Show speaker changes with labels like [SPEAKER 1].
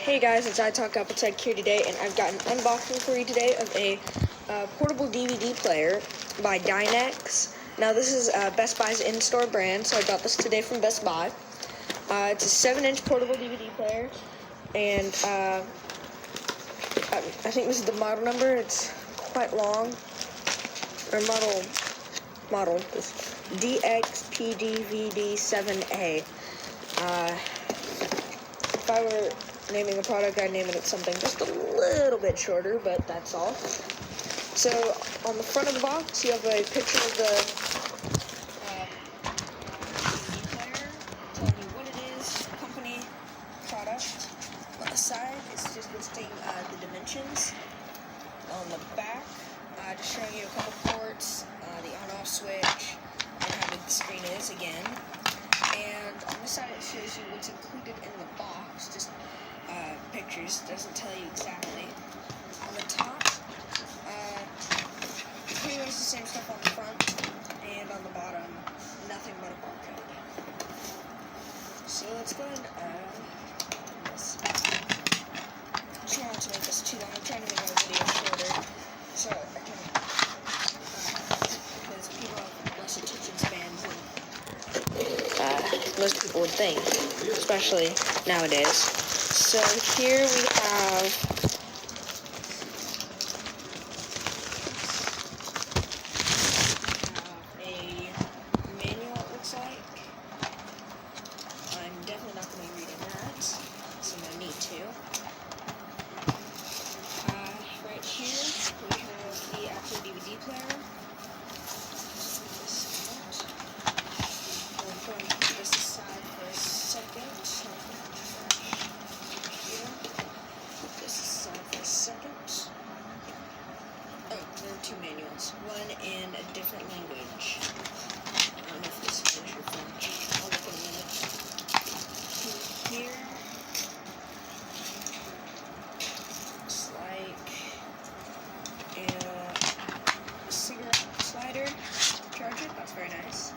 [SPEAKER 1] Hey guys, it's iTalk Appletech here today, and I've got an unboxing for you today of a portable DVD player by Dynex. Now this is Best Buy's in-store brand, so I got this today from Best Buy. It's a 7-inch portable DVD player, and I think this is the model number. It's quite long, or model, this DXPDVD7A. If I were naming a product, I'd name it something just a little bit shorter, but that's all. So, on the front of the box, you have a picture of the DVD player, telling you what it is, company, product. On the side, it's just listing the dimensions. On the back, just showing you a couple ports, the on-off switch, and how big the screen is again. And on this side, it shows you what's included in the box, just pictures, doesn't tell you exactly. On the top, pretty much the same stuff on the front, and on the bottom, nothing but a barcode. So let's go ahead and this. Try not to make this too long. I'm trying to make my video shorter, so I can, because people have less attention spans than most people would think, especially nowadays. So here we have a manual, it looks like. I'm definitely not going to be reading that, so no need to. Right here we have the actual DVD player. We'll put this aside for a second. Oh, there are two manuals. One in a different language. I don't know if this is English or French. I'll look in a minute. Here, it's like a cigarette slider to charge it. That's very nice.